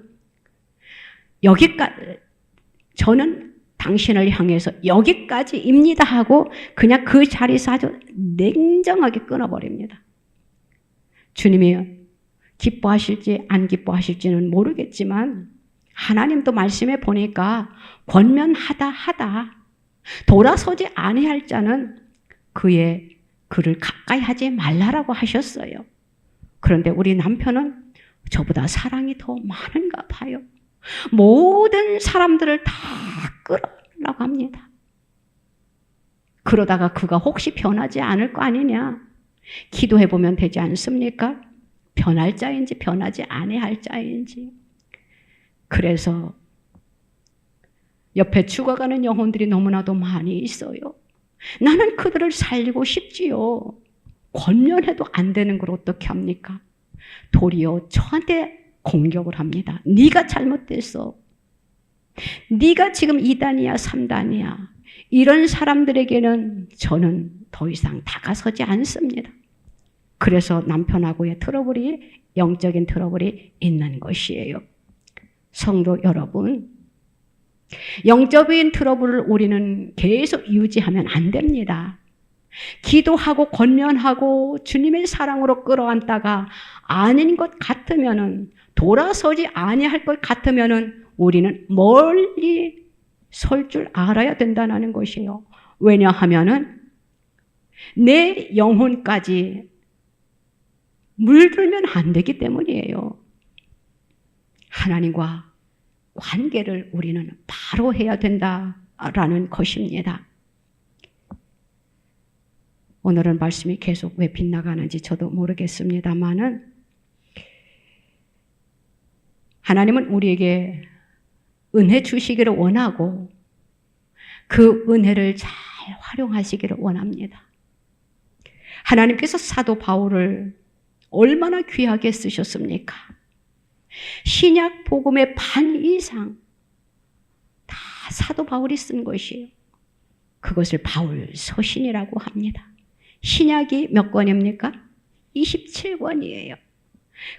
당신을 향해서 여기까지입니다 하고 그냥 그 자리에서 아주 냉정하게 끊어버립니다. 주님이 기뻐하실지 안 기뻐하실지는 모르겠지만 하나님도 말씀해 보니까 권면하다 돌아서지 아니할 자는 그를 가까이 하지 말라라고 하셨어요. 그런데 우리 남편은 저보다 사랑이 더 많은가 봐요. 모든 사람들을 다 끌어내려고 합니다. 그러다가 그가 혹시 변하지 않을 거 아니냐? 기도해보면 되지 않습니까? 변할 자인지 변하지 아니할 자인지. 그래서 옆에 죽어가는 영혼들이 너무나도 많이 있어요. 나는 그들을 살리고 싶지요. 권면해도 안 되는 걸 어떻게 합니까? 도리어 저한테 공격을 합니다. 네가 잘못됐어. 네가 지금 2단이야 3단이야. 이런 사람들에게는 저는 더 이상 다가서지 않습니다. 그래서 남편하고의 트러블이 영적인 트러블이 있는 것이에요. 성도 여러분, 영적인 트러블을 우리는 계속 유지하면 안 됩니다. 기도하고 권면하고 주님의 사랑으로 끌어안다가 아닌 것 같으면은 돌아서지 아니할 것 같으면은 우리는 멀리 설 줄 알아야 된다는 것이에요. 왜냐하면은 내 영혼까지 물들면 안 되기 때문이에요. 하나님과 관계를 우리는 바로 해야 된다라는 것입니다. 오늘은 말씀이 계속 왜 빗나가는지 저도 모르겠습니다만은 하나님은 우리에게 은혜 주시기를 원하고 그 은혜를 잘 활용하시기를 원합니다. 하나님께서 사도 바울을 얼마나 귀하게 쓰셨습니까? 신약 복음의 반 이상 다 사도 바울이 쓴 것이에요. 그것을 바울 서신이라고 합니다. 신약이 몇 권입니까? 27권이에요.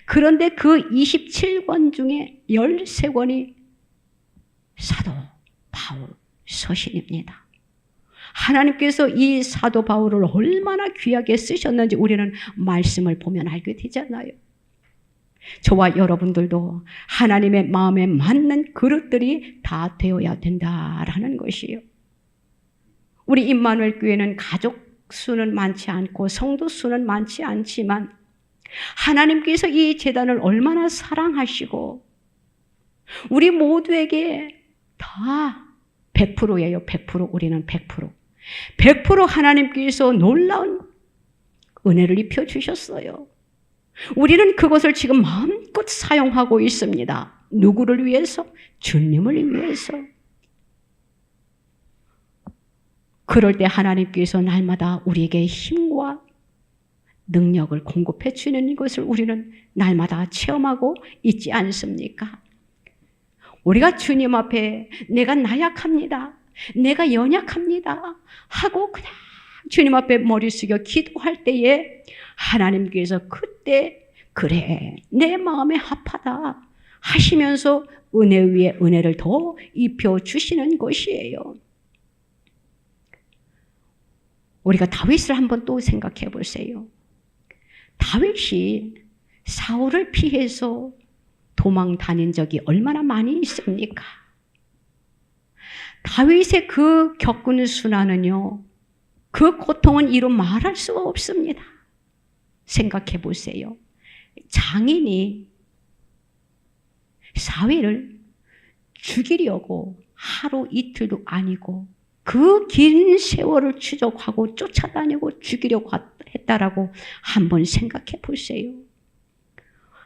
그런데 그 27권 중에 13권이 사도 바울 서신입니다. 하나님께서 이 사도 바울을 얼마나 귀하게 쓰셨는지 우리는 말씀을 보면 알게 되잖아요. 저와 여러분들도 하나님의 마음에 맞는 그릇들이 다 되어야 된다라는 것이에요. 우리 임마누엘 교회는 가족 수는 많지 않고 성도 수는 많지 않지만 하나님께서 이 제단을 얼마나 사랑하시고 우리 모두에게 다 100%예요. 100% 우리는 100%. 100% 하나님께서 놀라운 은혜를 입혀주셨어요. 우리는 그것을 지금 마음껏 사용하고 있습니다. 누구를 위해서? 주님을 위해서. 그럴 때 하나님께서 날마다 우리에게 힘과 능력을 공급해 주는 것을 우리는 날마다 체험하고 있지 않습니까? 우리가 주님 앞에 내가 나약합니다, 내가 연약합니다 하고 그냥 주님 앞에 머리 숙여 기도할 때에 하나님께서 그때 그래 내 마음에 합하다 하시면서 은혜 위에 은혜를 더 입혀주시는 것이에요. 우리가 다윗을 한번 또 생각해 보세요. 다윗이 사울을 피해서 도망 다닌 적이 얼마나 많이 있습니까? 다윗의 그 겪은 순환은요, 그 고통은 이루 말할 수가 없습니다. 생각해 보세요. 장인이 사위를 죽이려고 하루 이틀도 아니고 그 긴 세월을 추적하고 쫓아다니고 죽이려고 했다라고 한번 생각해 보세요.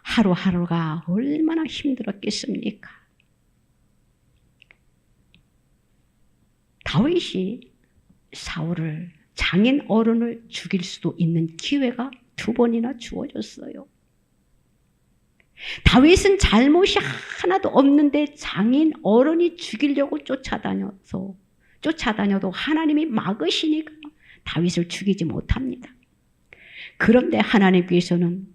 하루하루가 얼마나 힘들었겠습니까? 다윗이 사울을 장인 어른을 죽일 수도 있는 기회가 2번이나 주어졌어요. 다윗은 잘못이 하나도 없는데 장인 어른이 죽이려고 쫓아다녀도 하나님이 막으시니까 다윗을 죽이지 못합니다. 그런데 하나님께서는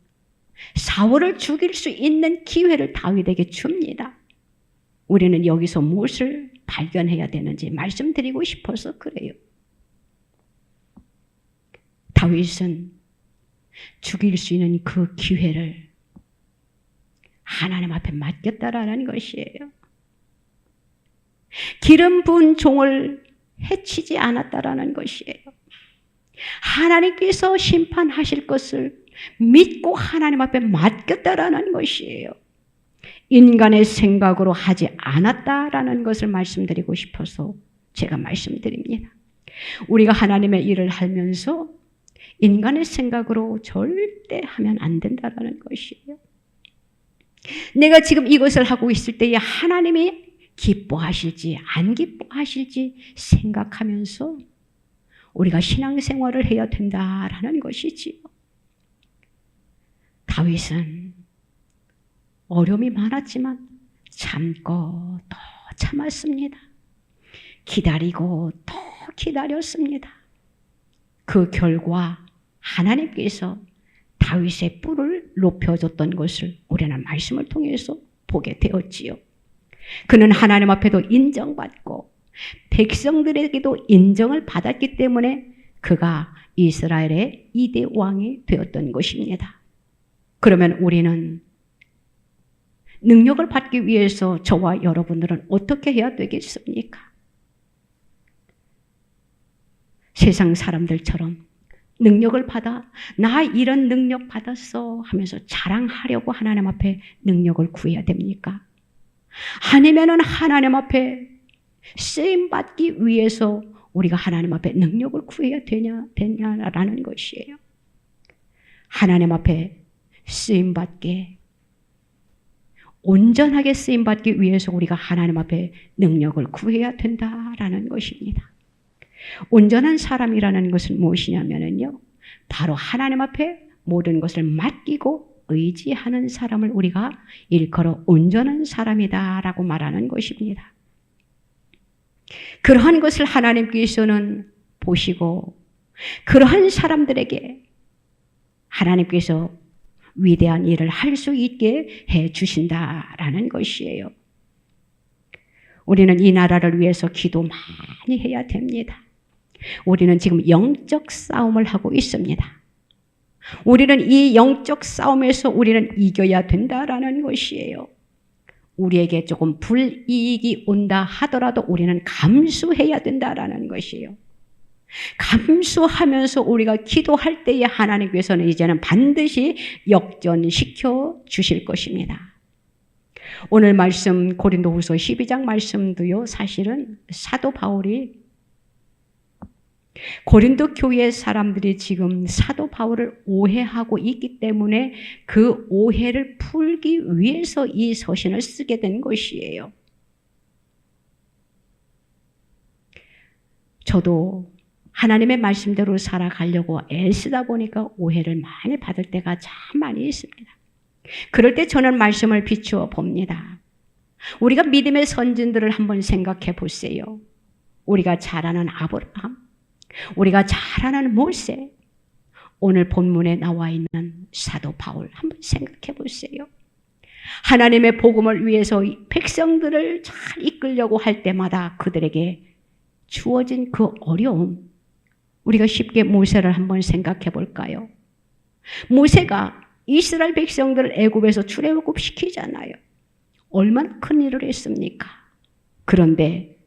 사울을 죽일 수 있는 기회를 다윗에게 줍니다. 우리는 여기서 무엇을 발견해야 되는지 말씀드리고 싶어서 그래요. 다윗은 죽일 수 있는 그 기회를 하나님 앞에 맡겼다라는 것이에요. 기름 부은 종을 해치지 않았다라는 것이에요. 하나님께서 심판하실 것을 믿고 하나님 앞에 맡겼다라는 것이에요. 인간의 생각으로 하지 않았다라는 것을 말씀드리고 싶어서 제가 말씀드립니다. 우리가 하나님의 일을 하면서 인간의 생각으로 절대 하면 안 된다라는 것이에요. 내가 지금 이것을 하고 있을 때에 하나님이 기뻐하실지 안 기뻐하실지 생각하면서 우리가 신앙생활을 해야 된다라는 것이지요. 다윗은 어려움이 많았지만 참고 또 참았습니다. 기다리고 또 기다렸습니다. 그 결과 하나님께서 다윗의 뿔을 높여줬던 것을 우리는 말씀을 통해서 보게 되었지요. 그는 하나님 앞에도 인정받고 백성들에게도 인정을 받았기 때문에 그가 이스라엘의 2대 왕이 되었던 것입니다. 그러면 우리는 능력을 받기 위해서 저와 여러분들은 어떻게 해야 되겠습니까? 세상 사람들처럼 능력을 받아 나 이런 능력 받았어 하면서 자랑하려고 하나님 앞에 능력을 구해야 됩니까? 아니면은 하나님 앞에 쓰임 받기 위해서 우리가 하나님 앞에 능력을 구해야 되냐라는 것이에요. 하나님 앞에 쓰임 받게 온전하게 쓰임 받기 위해서 우리가 하나님 앞에 능력을 구해야 된다라는 것입니다. 온전한 사람이라는 것은 무엇이냐면요, 바로 하나님 앞에 모든 것을 맡기고 의지하는 사람을 우리가 일컬어 온전한 사람이다라고 말하는 것입니다. 그러한 것을 하나님께서는 보시고 그러한 사람들에게 하나님께서 위대한 일을 할 수 있게 해 주신다라는 것이에요. 우리는 이 나라를 위해서 기도 많이 해야 됩니다. 우리는 지금 영적 싸움을 하고 있습니다. 우리는 이 영적 싸움에서 우리는 이겨야 된다라는 것이에요. 우리에게 조금 불이익이 온다 하더라도 우리는 감수해야 된다라는 것이에요. 감수하면서 우리가 기도할 때에 하나님께서는 이제는 반드시 역전시켜 주실 것입니다. 오늘 말씀 고린도후서 12장 말씀도요, 사실은 사도 바울이 고린도 교회 사람들이 지금 사도 바울을 오해하고 있기 때문에 그 오해를 풀기 위해서 이 서신을 쓰게 된 것이에요. 저도 하나님의 말씀대로 살아가려고 애쓰다 보니까 오해를 많이 받을 때가 참 많이 있습니다. 그럴 때 저는 말씀을 비추어 봅니다. 우리가 믿음의 선진들을 한번 생각해 보세요. 우리가 잘 아는 아브라함, 우리가 잘 아는 모세, 오늘 본문에 나와 있는 사도 바울 한번 생각해 보세요. 하나님의 복음을 위해서 백성들을 잘 이끌려고 할 때마다 그들에게 주어진 그 어려움, 우리가 쉽게 모세를 한번 생각해 볼까요? 모세가 이스라엘 백성들을 애굽에서 출애굽시키잖아요. 얼마나 큰 일을 했습니까? 그런데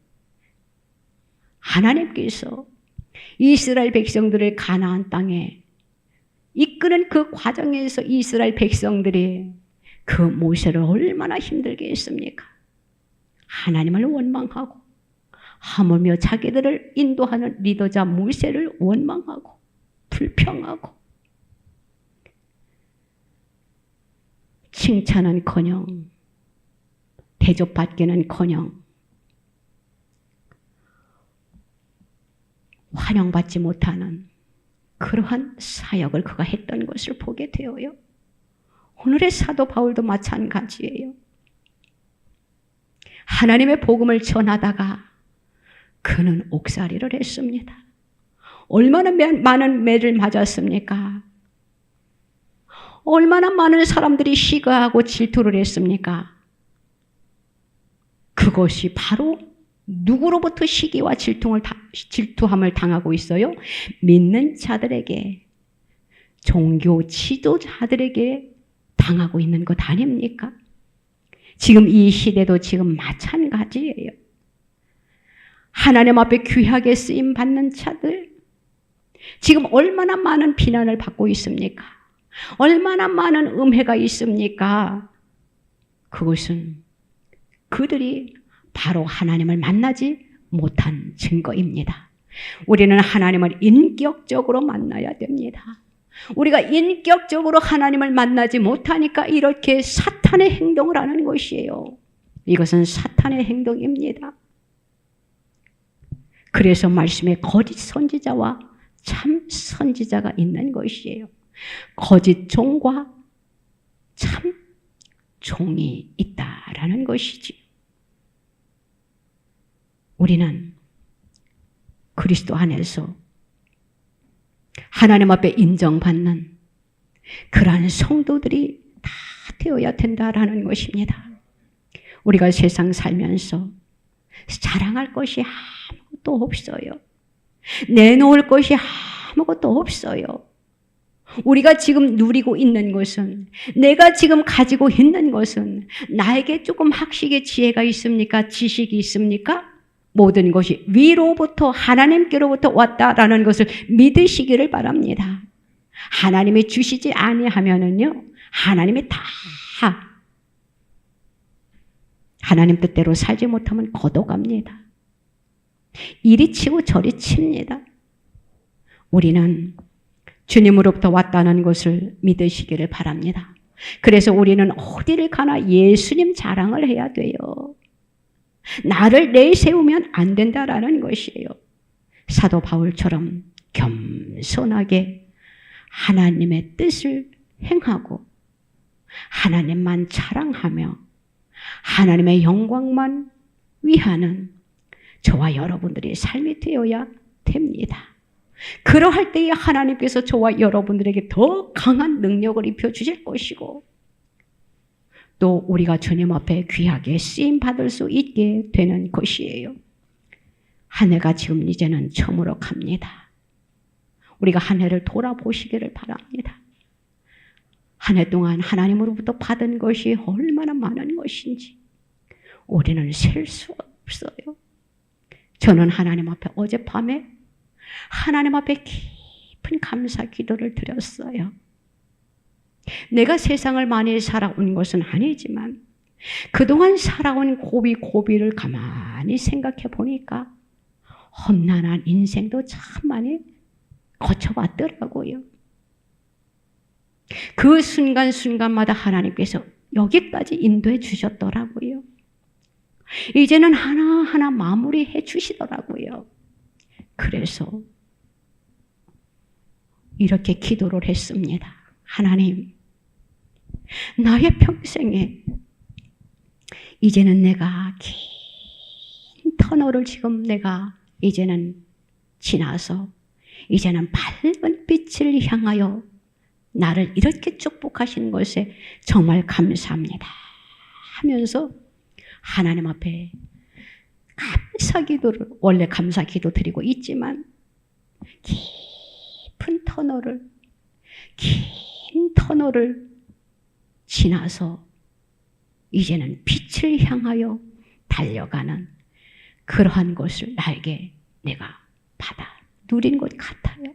하나님께서 이스라엘 백성들을 가나안 땅에 이끄는 그 과정에서 이스라엘 백성들이 그 모세를 얼마나 힘들게 했습니까? 하나님을 원망하고 하물며 자기들을 인도하는 리더자 모세를 원망하고 불평하고 칭찬은커녕 대접받기는커녕 환영받지 못하는 그러한 사역을 그가 했던 것을 보게 되어요. 오늘의 사도 바울도 마찬가지예요. 하나님의 복음을 전하다가 그는 옥살이를 했습니다. 얼마나 많은 매를 맞았습니까? 얼마나 많은 사람들이 시기하고 질투를 했습니까? 그것이 바로 누구로부터 시기와 질투함을 당하고 있어요? 믿는 자들에게, 종교 지도자들에게 당하고 있는 것 아닙니까? 지금 이 시대도 지금 마찬가지예요. 하나님 앞에 귀하게 쓰임 받는 자들, 지금 얼마나 많은 비난을 받고 있습니까? 얼마나 많은 음해가 있습니까? 그것은 그들이 바로 하나님을 만나지 못한 증거입니다. 우리는 하나님을 인격적으로 만나야 됩니다. 우리가 인격적으로 하나님을 만나지 못하니까 이렇게 사탄의 행동을 하는 것이에요. 이것은 사탄의 행동입니다. 그래서 말씀에 거짓 선지자와 참 선지자가 있는 것이에요. 거짓 종과 참 종이 있다라는 것이지. 우리는 그리스도 안에서 하나님 앞에 인정받는 그러한 성도들이 다 되어야 된다라는 것입니다. 우리가 세상 살면서 자랑할 것이 아무것도 없어요. 내놓을 것이 아무것도 없어요. 우리가 지금 누리고 있는 것은, 내가 지금 가지고 있는 것은 나에게 조금 학식의 지혜가 있습니까? 지식이 있습니까? 모든 것이 위로부터 하나님께로부터 왔다라는 것을 믿으시기를 바랍니다. 하나님이 주시지 아니하면은요, 하나님이 다 하나님 뜻대로 살지 못하면 거둬갑니다. 이리 치고 저리 칩니다. 우리는 주님으로부터 왔다는 것을 믿으시기를 바랍니다. 그래서 우리는 어디를 가나 예수님 자랑을 해야 돼요. 나를 내세우면 안 된다라는 것이에요. 사도 바울처럼 겸손하게 하나님의 뜻을 행하고 하나님만 자랑하며 하나님의 영광만 위하는 저와 여러분들의 삶이 되어야 됩니다. 그러할 때에 하나님께서 저와 여러분들에게 더 강한 능력을 입혀주실 것이고 또 우리가 주님 앞에 귀하게 쓰임받을 수 있게 되는 것이에요. 한 해가 지금 이제는 처음으로 갑니다. 우리가 한 해를 돌아보시기를 바랍니다. 한 해 동안 하나님으로부터 받은 것이 얼마나 많은 것인지 우리는 셀 수 없어요. 저는 하나님 앞에 어젯밤에 하나님 앞에 깊은 감사 기도를 드렸어요. 내가 세상을 많이 살아온 것은 아니지만 그동안 살아온 고비를 가만히 생각해 보니까 험난한 인생도 참 많이 거쳐봤더라고요. 그 순간순간마다 하나님께서 여기까지 인도해 주셨더라고요. 이제는 하나하나 마무리해 주시더라고요. 그래서 이렇게 기도를 했습니다. 하나님, 나의 평생에 이제는 내가 긴 터널을 지금 내가 이제는 지나서 이제는 밝은 빛을 향하여 나를 이렇게 축복하시는 것에 정말 감사합니다 하면서 하나님 앞에 감사 기도를, 원래 감사 기도 드리고 있지만 깊은 터널을, 긴 터널을 지나서 이제는 빛을 향하여 달려가는 그러한 것을 나에게 내가 받아 누린 것 같아요.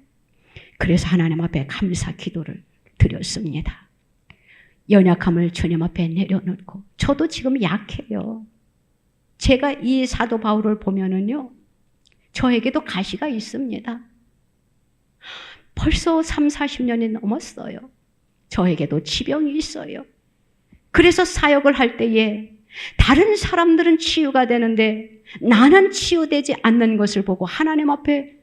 그래서 하나님 앞에 감사 기도를 드렸습니다. 연약함을 주님 앞에 내려놓고, 저도 지금 약해요. 제가 이 사도 바울을 보면은요, 저에게도 가시가 있습니다. 벌써 30-40년이 넘었어요. 저에게도 지병이 있어요. 그래서 사역을 할 때에 다른 사람들은 치유가 되는데 나는 치유되지 않는 것을 보고 하나님 앞에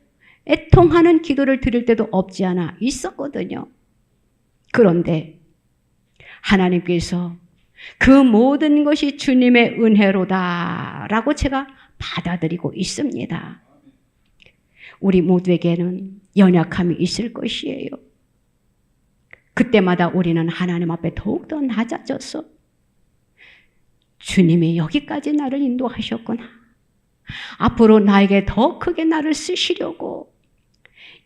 애통하는 기도를 드릴 때도 없지 않아 있었거든요. 그런데 하나님께서 그 모든 것이 주님의 은혜로다라고 제가 받아들이고 있습니다. 우리 모두에게는 연약함이 있을 것이에요. 그때마다 우리는 하나님 앞에 더욱더 낮아져서 주님이 여기까지 나를 인도하셨구나. 앞으로 나에게 더 크게 나를 쓰시려고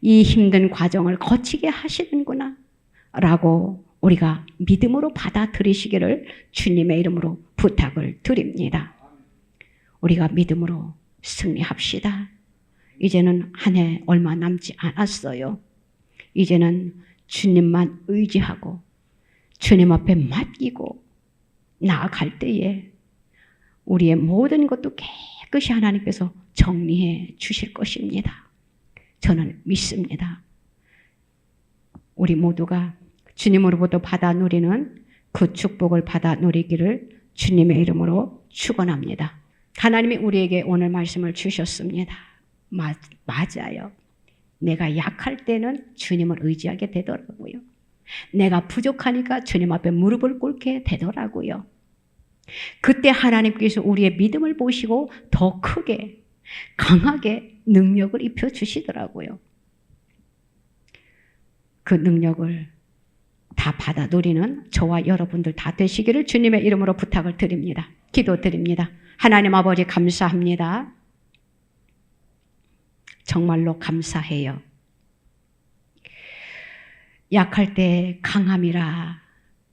이 힘든 과정을 거치게 하시는구나 라고 우리가 믿음으로 받아들이시기를 주님의 이름으로 부탁을 드립니다. 우리가 믿음으로 승리합시다. 이제는 한 해 얼마 남지 않았어요. 이제는 주님만 의지하고 주님 앞에 맡기고 나아갈 때에 우리의 모든 것도 깨끗이 하나님께서 정리해 주실 것입니다. 저는 믿습니다. 우리 모두가 주님으로부터 받아 누리는 그 축복을 받아 누리기를 주님의 이름으로 축원합니다. 하나님이 우리에게 오늘 말씀을 주셨습니다. 맞아요. 내가 약할 때는 주님을 의지하게 되더라고요. 내가 부족하니까 주님 앞에 무릎을 꿇게 되더라고요. 그때 하나님께서 우리의 믿음을 보시고 더 크게 강하게 능력을 입혀주시더라고요. 그 능력을 다 받아 누리는 저와 여러분들 다 되시기를 주님의 이름으로 부탁을 드립니다. 기도드립니다. 하나님 아버지 감사합니다. 정말로 감사해요. 약할 때 강함이라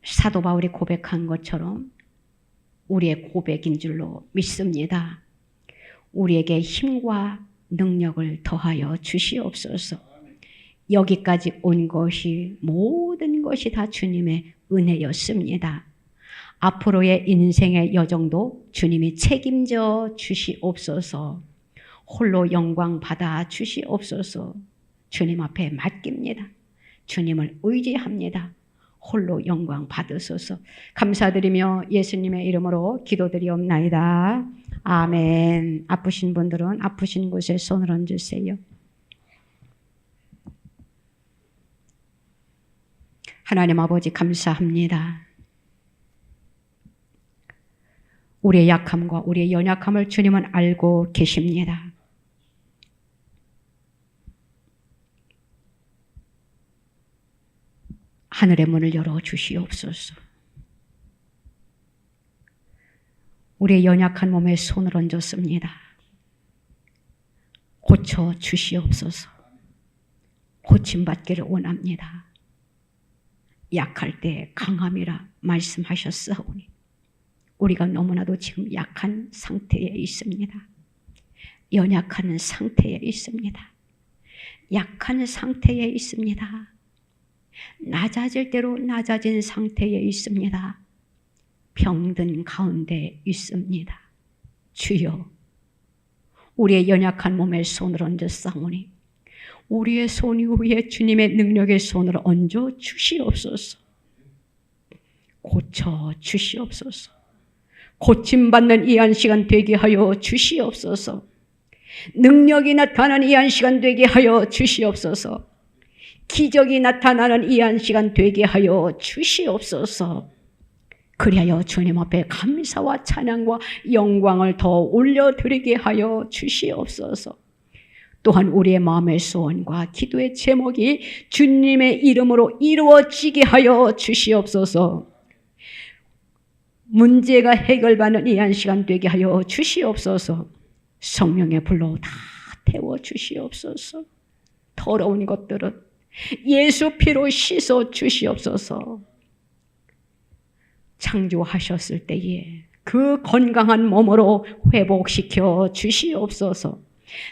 사도 바울이 고백한 것처럼 우리의 고백인 줄로 믿습니다. 우리에게 힘과 능력을 더하여 주시옵소서. 여기까지 온 것이 모든 것이 다 주님의 은혜였습니다. 앞으로의 인생의 여정도 주님이 책임져 주시옵소서. 홀로 영광 받아 주시옵소서. 주님 앞에 맡깁니다. 주님을 의지합니다. 홀로 영광 받으소서. 감사드리며 예수님의 이름으로 기도드리옵나이다. 아멘. 아프신 분들은 아프신 곳에 손을 얹으세요. 하나님 아버지 감사합니다. 우리의 약함과 우리의 연약함을 주님은 알고 계십니다. 하늘의 문을 열어 주시옵소서. 우리의 연약한 몸에 손을 얹었습니다. 고쳐 주시옵소서. 고침받기를 원합니다. 약할 때 강함이라 말씀하셨사오니 우리가 너무나도 지금 약한 상태에 있습니다. 연약한 상태에 있습니다. 약한 상태에 있습니다. 낮아질 대로 낮아진 상태에 있습니다. 병든 가운데 있습니다. 주여, 우리의 연약한 몸에 손을 얹어 싸우니 우리의 손 위에 주님의 능력의 손을 얹어 주시옵소서. 고쳐 주시옵소서. 고침받는 이 한 시간 되게 하여 주시옵소서. 능력이 나타나는 이 한 시간 되게 하여 주시옵소서. 기적이 나타나는 이 한 시간 되게 하여 주시옵소서. 그리하여 주님 앞에 감사와 찬양과 영광을 더 올려드리게 하여 주시옵소서. 또한 우리의 마음의 소원과 기도의 제목이 주님의 이름으로 이루어지게 하여 주시옵소서. 문제가 해결받는 이 한 시간 되게 하여 주시옵소서. 성령의 불로 다 태워 주시옵소서. 더러운 것들은 예수 피로 씻어 주시옵소서. 창조하셨을 때에 그 건강한 몸으로 회복시켜 주시옵소서.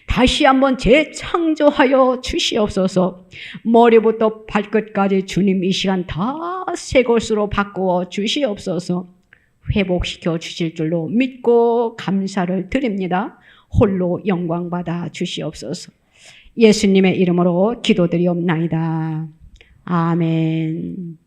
다시 한번 재창조하여 주시옵소서. 머리부터 발끝까지 주님 이 시간 다 새 것으로 바꾸어 주시옵소서. 회복시켜 주실 줄로 믿고 감사를 드립니다. 홀로 영광 받아 주시옵소서. 예수님의 이름으로 기도드리옵나이다. 아멘.